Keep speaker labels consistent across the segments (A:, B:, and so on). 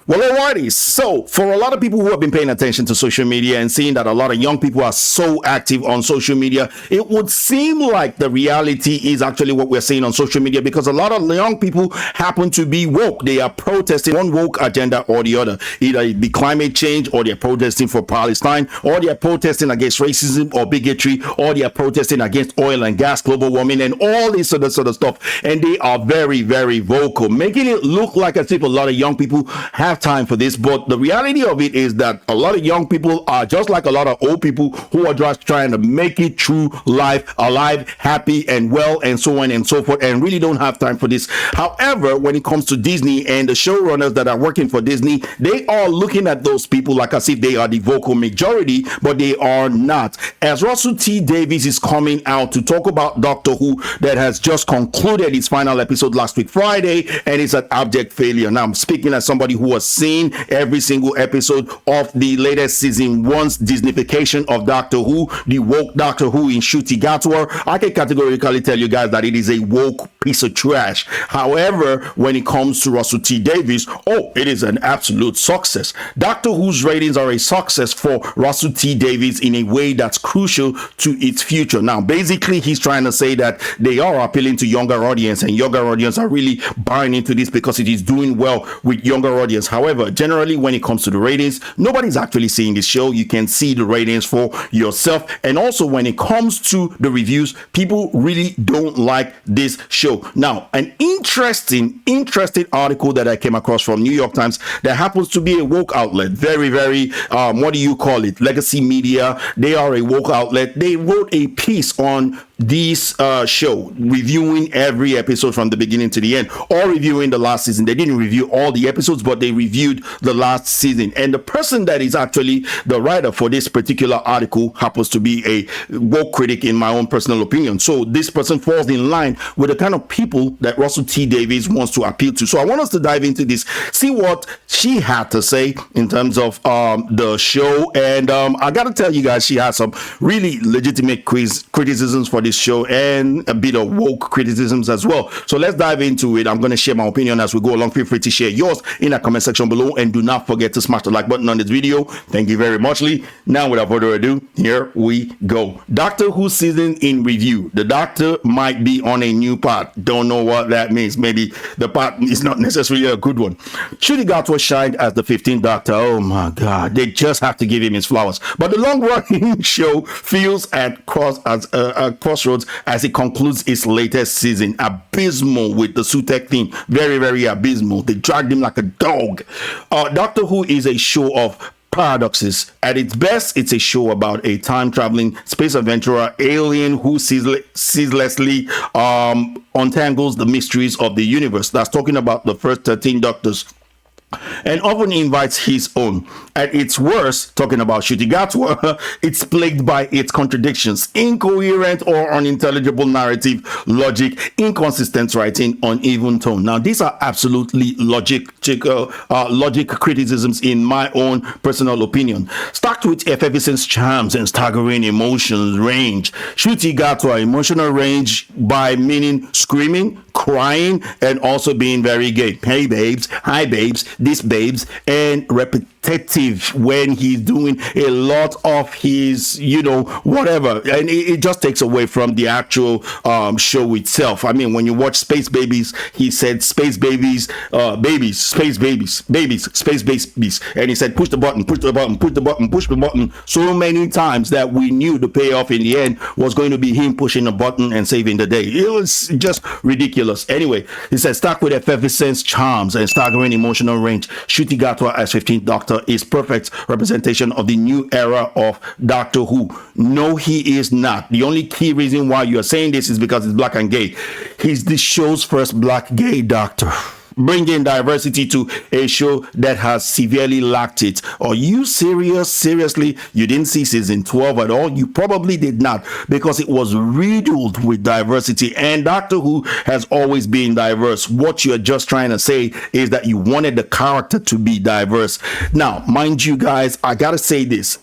A: Well, alrighty. So, for a lot of people who have been paying attention to social media and seeing that a lot of young people are so active on social media, it would seem like the reality is actually what we're seeing on social media, because a lot of young people happen to be woke. They are protesting one woke agenda or the other, either the climate change, or they're protesting for Palestine, or they're protesting against racism or bigotry, or they're protesting against oil and gas, global warming, and all this other sort of stuff. And they are very, very vocal, making it look like as if a lot of young people have time for this. But the reality of it is that a lot of young people are just like a lot of old people who are just trying to make it through life alive, happy and well, and so on and so forth, and really don't have time for this. However, when it comes to Disney and the showrunners that are working for Disney, they are looking at those people like as if they are the vocal majority, but they are not. As Russell T Davies is coming out to talk about Doctor Who that has just concluded its final episode last week Friday, and it's an abject failure. Now I'm speaking as somebody who has seen every single episode of the latest season one's Disneyfication of Doctor Who, the woke Doctor Who in Ncuti gatwa. I can categorically tell you guys that it is a woke piece of trash. However, when it comes to Russell T Davies, it is an absolute success. Doctor Who's ratings are a success for Russell T Davies in a way that's crucial to its future. Now, basically, he's trying to say that they are appealing to younger audience, and younger audience are really buying into this because it is doing well with younger audience. However, generally, when it comes to the ratings, nobody's actually seeing this show. You can see the ratings for yourself. And also, when it comes to the reviews, people really don't like this show. Now, an interesting article that I came across from New York Times that happens to be a woke outlet, very, very, what do you call it? Legacy media. They are a woke outlet. They wrote a piece on this show, reviewing every episode from the beginning to the end, or reviewing the last season. They didn't review all the episodes, but they reviewed the last season. And the person that is actually the writer for this particular article happens to be a woke critic, in my own personal opinion. So this person falls in line with the kind of people that Russell T Davies wants to appeal to. So I want us to dive into this, see what she had to say in terms of the show. And I gotta tell you guys, she has some really legitimate criticisms for this show, and a bit of woke criticisms as well. So let's dive into it. I'm going to share my opinion as we go along. Feel free to share yours in the comment section below, and do not forget to smash the like button on this video. Thank you very much, Lee. Now, without further ado, here we go. Doctor Who season in review. The Doctor might be on a new path. Don't know what that means. Maybe the path is not necessarily a good one. Ncuti gatwa shined as the 15th Doctor. Oh my God, they just have to give him his flowers. But the long-running show feels at crossroads as it concludes its latest season. Abysmal with the Sutek theme. Very, very abysmal. They dragged him like a dog. Doctor Who is a show of paradoxes. At its best, it's a show about a time-traveling space adventurer alien who ceaselessly untangles the mysteries of the universe. That's talking about the first 13 Doctors, and often invites his own. At its worst, talking about Ncuti gatwa, it's plagued by its contradictions, incoherent or unintelligible narrative, logic, inconsistent writing, uneven tone. Now, these are absolutely logic criticisms in my own personal opinion. Stacked with effervescence, charms, and staggering emotions range. Ncuti gatwa emotional range by meaning screaming, crying, and also being very gay. Hey babes, hi babes, this babes, and repetitive when he's doing a lot of his, whatever, and it just takes away from the actual show itself. I mean, when you watch Space Babies, he said space babies, babies, space babies, babies, space babies, and he said push the button, push the button, push the button, push the button, so many times that we knew the payoff in the end was going to be him pushing a button and saving the day. It was just ridiculous. Anyway, he said stuck with effervescence, charms, and staggering emotional range. Ncuti gatwa as 15th Doctor is perfect representation of the new era of Doctor Who. No, he is not. The only key reason why you are saying this is because it's black and gay. He's the show's first black gay Doctor, bringing diversity to a show that has severely lacked it. Are you serious? Seriously, you didn't see season 12 at all? You probably did not, because it was riddled with diversity, and Doctor Who has always been diverse. What you're just trying to say is that you wanted the character to be diverse. Now, mind you guys, I gotta say this.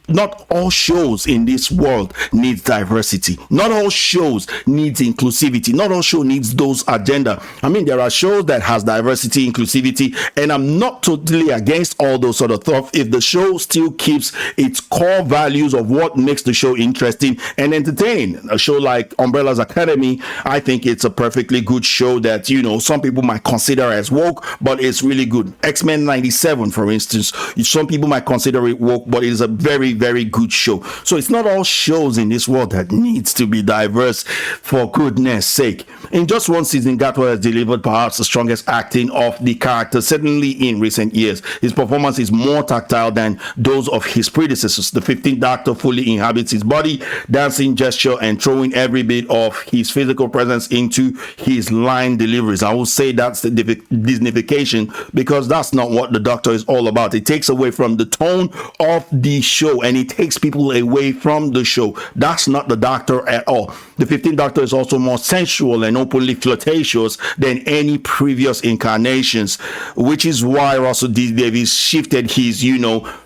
A: not all shows in this world needs diversity. Not all shows needs inclusivity. Not all show needs those agenda. I mean, there are shows that has diversity, inclusivity, and I'm not totally against all those sort of stuff if the show still keeps its core values of what makes the show interesting and entertaining. A show like Umbrella's Academy, I think it's a perfectly good show that, you know, some people might consider as woke, but it's really good. X-Men 97, for instance, some people might consider it woke, but it's a very, very good show. So it's not all shows in this world that needs to be diverse, for goodness sake. In just one season, Gatwa has delivered perhaps the strongest acting of the character, certainly in recent years. His performance is more tactile than those of his predecessors. The 15th Doctor fully inhabits his body, dancing, gesture, and throwing every bit of his physical presence into his line deliveries. I will say that's the Disneyfication, because that's not what the Doctor is all about. It takes away from the tone of the show, and it takes people away from the show. That's not the Doctor at all. The 15th Doctor is also more sensual and openly flirtatious than any previous incarnations, which is why Russell D. Davies shifted his,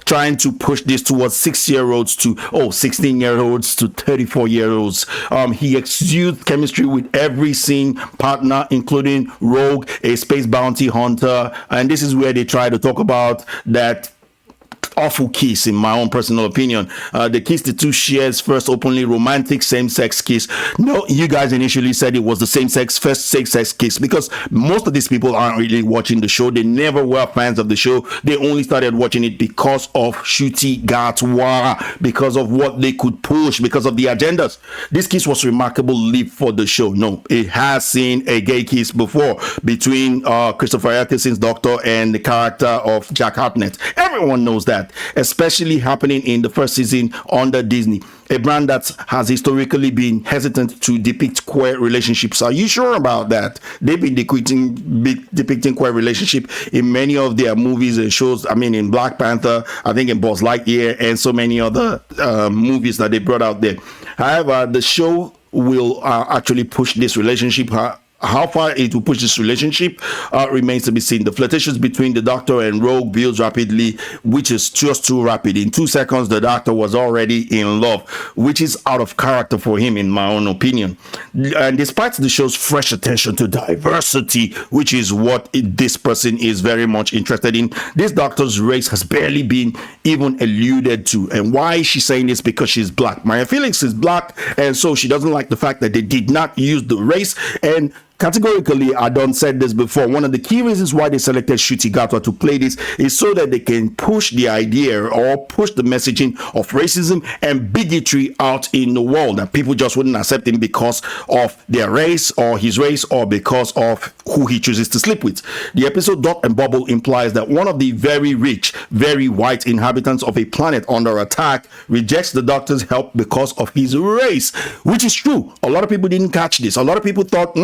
A: trying to push this towards 16-year-olds to 34-year-olds. He exudes chemistry with every scene partner, including Rogue, a space bounty hunter, and this is where they try to talk about that awful kiss, in my own personal opinion. The kiss the two shares, first openly romantic same-sex kiss. No, you guys initially said it was the first same-sex kiss, because most of these people aren't really watching the show. They never were fans of the show. They only started watching it because of Ncuti, gatwa, because of what they could push, because of the agendas. This kiss was remarkable leap for the show. No, it has seen a gay kiss before between Christopher Eccleston's Doctor and the character of Jack Hartnett. Everyone knows that, especially happening in the first season under Disney, a brand that has historically been hesitant to depict queer relationships. Are you sure about that? They've been depicting queer relationship in many of their movies and shows. I mean, in Black Panther, I think in Buzz Lightyear, and so many other movies that they brought out there. However, the show will actually push this relationship. How far it will push this relationship remains to be seen. The flirtations between the Doctor and Rogue builds rapidly, which is just too rapid. In 2 seconds, the Doctor was already in love, which is out of character for him, in my own opinion. And despite the show's fresh attention to diversity, which is what this person is very much interested in, this Doctor's race has barely been even alluded to. And why is she saying this? Because she's black. Maya Felix is black, and so she doesn't like the fact that they did not use the race. And categorically, I done said this before, one of the key reasons why they selected Ncuti Gatwa to play this is so that they can push the idea or push the messaging of racism and bigotry out in the world, that people just wouldn't accept him because of their race or his race or because of who he chooses to sleep with. The episode Dot and Bubble implies that one of the very rich, very white inhabitants of a planet under attack rejects the Doctor's help because of his race, which is true. A lot of people didn't catch this. A lot of people thought,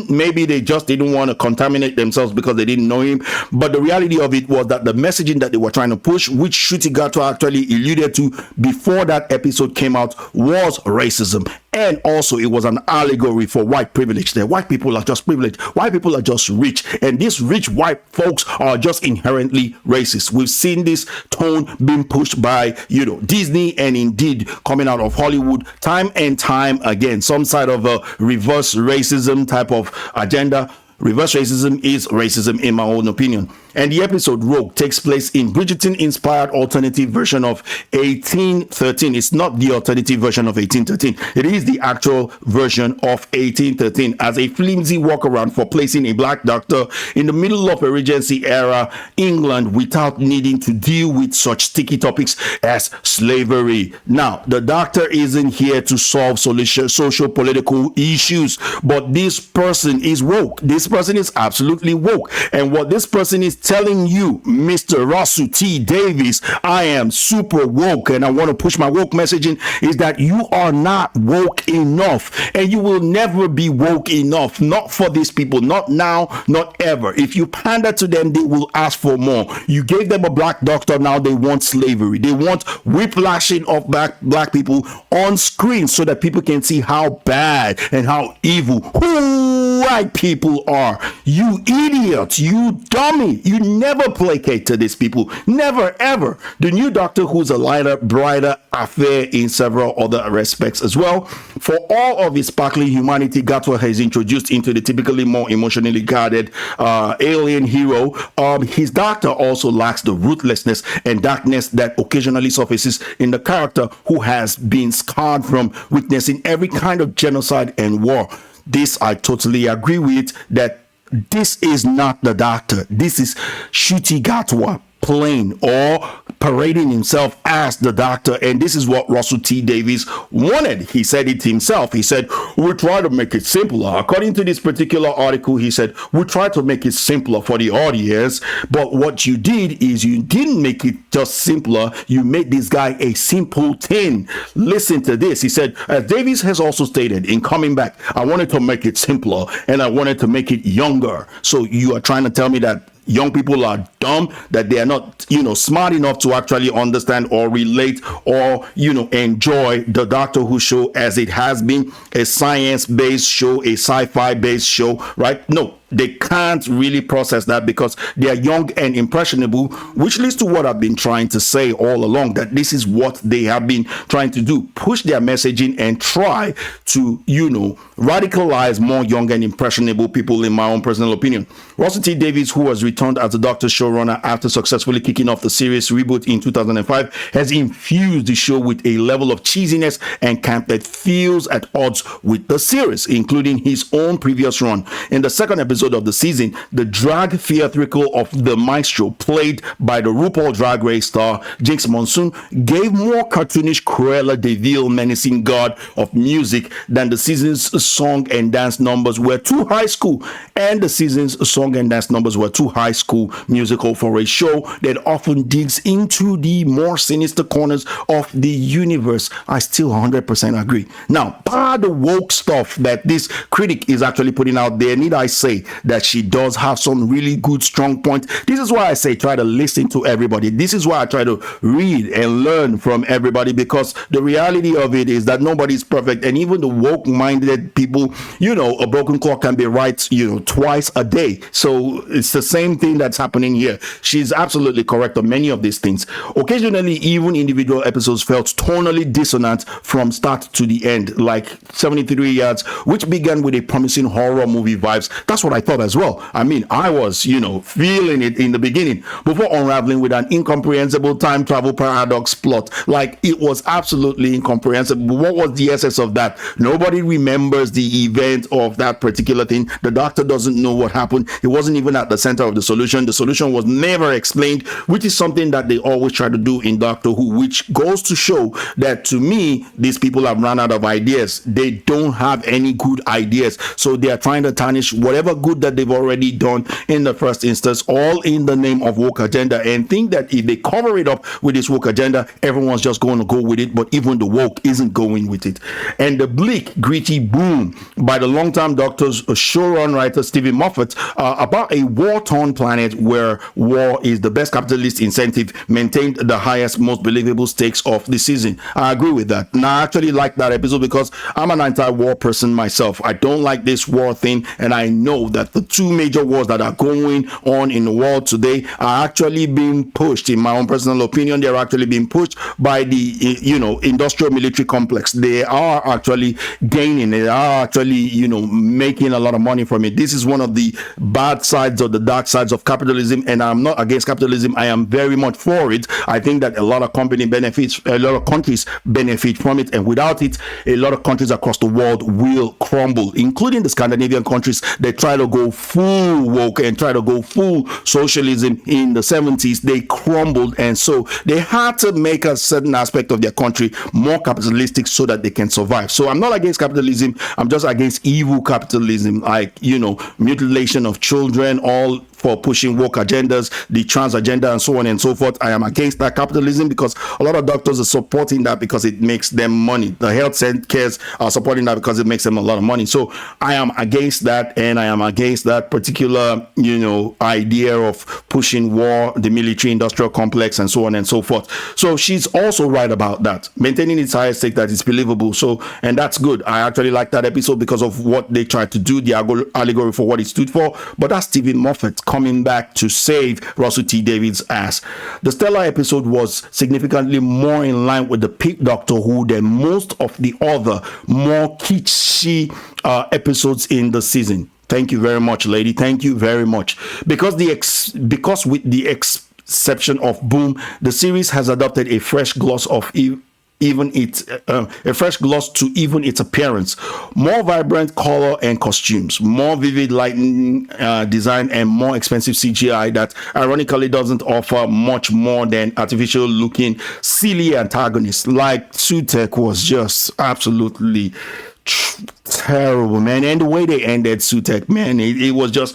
A: maybe they just didn't want to contaminate themselves because they didn't know him. But the reality of it was that the messaging that they were trying to push, which Ncuti Gatwa actually alluded to before that episode came out, was racism. And also, it was an allegory for white privilege. That white people are just privileged. White people are just rich. And these rich white folks are just inherently racist. We've seen this tone being pushed by, Disney, and indeed coming out of Hollywood time and time again. Some side of a reverse racism type of agenda. Reverse racism is racism, in my own opinion. And the episode Rogue takes place in Bridgerton-inspired alternative version of 1813. It's not the alternative version of 1813. It is the actual version of 1813 as a flimsy workaround for placing a black Doctor in the middle of a Regency era England without needing to deal with such sticky topics as slavery. Now, the Doctor isn't here to solve social political issues, but this person is woke. This person is absolutely woke. And what this person is telling you, Mr. Russell T. Davies, I am super woke and I want to push my woke messaging, is that you are not woke enough, and you will never be woke enough. Not for these people, not now, not ever. If you pander to them, they will ask for more. You gave them a black Doctor, now they want slavery. They want whiplashing of black people on screen so that people can see how bad and how evil white people are. You idiot, you dummy. You never placate to these people. Never, ever. The new Doctor Who's a lighter, brighter affair in several other respects as well. For all of his sparkling humanity, Gatwa has introduced into the typically more emotionally guarded alien hero. His Doctor also lacks the ruthlessness and darkness that occasionally surfaces in the character who has been scarred from witnessing every kind of genocide and war. This I totally agree with, that this is not the Doctor. This is Ncuti Gatwa playing or parading himself as the Doctor, and this is what Russell T Davies wanted. He said it himself. He said, we try to make it simpler. According to this particular article, he said, we try to make it simpler for the audience, but what you did is you didn't make it just simpler, you made this guy a simpleton. Listen to this. He said, as Davies has also stated in coming back, I wanted to make it simpler and I wanted to make it younger. So you are trying to tell me that young people are dumb, that they are not, smart enough to actually understand or relate or, enjoy the Doctor Who show as it has been a science-based show, a sci-fi based show, right? No, they can't really process that because they are young and impressionable, which leads to what I've been trying to say all along, that this is what they have been trying to do, push their messaging and try to, radicalize more young and impressionable people, in my own personal opinion. Russell T Davies, who has returned as the Doctor showrunner after successfully kicking off the series reboot in 2005, has infused the show with a level of cheesiness and camp that feels at odds with the series, including his own previous run. In the second episode of the season, the drag theatrical of the Maestro, played by the RuPaul Drag Race star Jinx Monsoon, gave more cartoonish Cruella de Vil menacing god of music than the season's song and dance numbers were too high school, and the season's song and dance numbers were too high school musical for a show that often digs into the more sinister corners of the universe. I still 100% agree. Now, part of the woke stuff that this critic is actually putting out there, need I say that she does have some really good strong points. This is why I say try to listen to everybody. This is why I try to read and learn from everybody, because the reality of it is that nobody's perfect, and even the woke-minded people, a broken clock can be right, twice a day. So it's the same thing that's happening here. She's absolutely correct on many of these things. Occasionally, even individual episodes felt tonally dissonant from start to the end, like 73 Yards, which began with a promising horror movie vibes. That's what I thought as well. I mean, I was, feeling it in the beginning before unraveling with an incomprehensible time travel paradox plot. Like, it was absolutely incomprehensible. What was the essence of that? Nobody remembers the event of that particular thing. The Doctor doesn't know what happened. It wasn't even at the center of the solution. The solution was never explained, which is something that they always try to do in Doctor Who, which goes to show that, to me, these people have run out of ideas. They don't have any good ideas. So they are trying to tarnish whatever good that they've already done in the first instance, all in the name of woke agenda, and think that if they cover it up with this woke agenda, everyone's just going to go with it. But even the woke isn't going with it. And the bleak, gritty boom by the longtime Doctor's showrun writer Stephen Moffat about a war-torn planet where war is the best capitalist incentive maintained the highest, most believable stakes of the season. I agree with that. And I actually like that episode because I'm an anti-war person myself. I don't like this war thing, and I know that the two major wars that are going on in the world today are actually being pushed, in my own personal opinion, they're actually being pushed by the industrial military complex. They are actually gaining, they are actually making a lot of money from it. This is one of the bad sides or the dark sides of capitalism, and I'm not against capitalism. I am very much for it. I think that a lot of company benefits, a lot of countries benefit from it, and without it, a lot of countries across the world will crumble, including the Scandinavian countries that try to go full woke and try to go full socialism in the 70s. They crumbled, and so they had to make a certain aspect of their country more capitalistic so that they can survive. So I'm not against capitalism. I'm just against evil capitalism, like mutilation of children, all for pushing woke agendas, the trans agenda, and so on and so forth. I am against that capitalism because a lot of doctors are supporting that because it makes them money. The health cares are supporting that because it makes them a lot of money. So I am against that, and I am against that particular, idea of pushing war, the military industrial complex, and so on and so forth. So she's also right about that, maintaining its higher stake that is believable. So, and that's good. I actually like that episode because of what they tried to do, the allegory for what it stood for. But that's Stephen Moffat coming back to save Russell T Davies' ass. The Stellar episode was significantly more in line with the peak Doctor Who than most of the other more kitschy episodes in the season. Thank you very much, lady. Thank you very much. Because with the exception of Boom, the series has adopted a fresh gloss of even its to even its appearance, more vibrant color and costumes, more vivid lighting design, and more expensive CGI that ironically doesn't offer much more than artificial looking silly antagonists. Like Sutek was just absolutely terrible, man. And the way they ended Sutek, man, it was just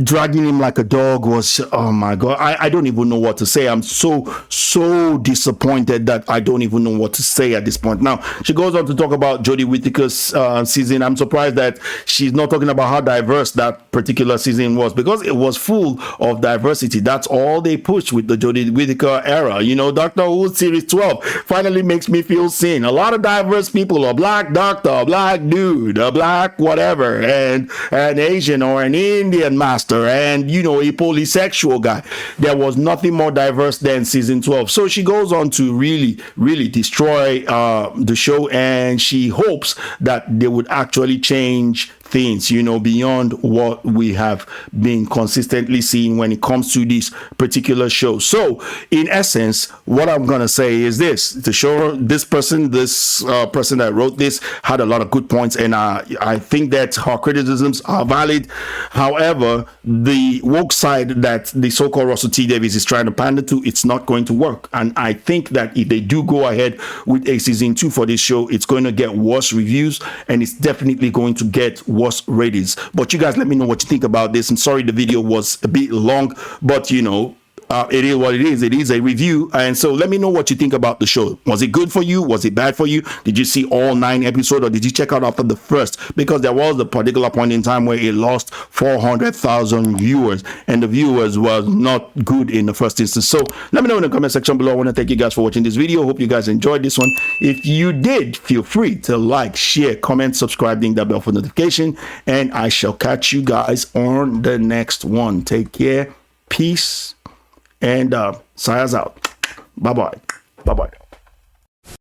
A: dragging him like a dog was, oh my god, I don't even know what to say. I'm so disappointed that I don't even know what to say at this point. Now she goes on to talk about Jodie Whittaker's season. I'm surprised that she's not talking about how diverse that particular season was, because it was full of diversity. That's all they pushed with the Jodie Whittaker era. Doctor Who series 12 finally makes me feel seen. A lot of diverse people, a black doctor, a black dude, a black whatever, and an Asian or an Indian master, and a polysexual guy. There was nothing more diverse than season 12. So she goes on to really destroy the show, and she hopes that they would actually change things, beyond what we have been consistently seeing when it comes to this particular show. So in essence, what I'm gonna say is this: the show, this person that wrote this had a lot of good points, and I think that her criticisms are valid. However, the woke side that the so-called Russell T Davies is trying to pander to, it's not going to work. And I think that if they do go ahead with a season 2 for this show, it's going to get worse reviews, and it's definitely going to get worse ratings. But you guys let me know what you think about this. I'm sorry the video was a bit long, but it is what it is. It is a review, and so let me know what you think about the show. Was it good for you? Was it bad for you? Did you see all 9 episodes, or did you check out after the first? Because there was a particular point in time where it lost 400,000 viewers, and the viewers was not good in the first instance. So let me know in the comment section below. I want to thank you guys for watching this video. Hope you guys enjoyed this one. If you did, feel free to like, share, comment, subscribe, ding that bell for notification, and I shall catch you guys on the next one. Take care, peace, and Saya's out. Bye-bye. Bye-bye.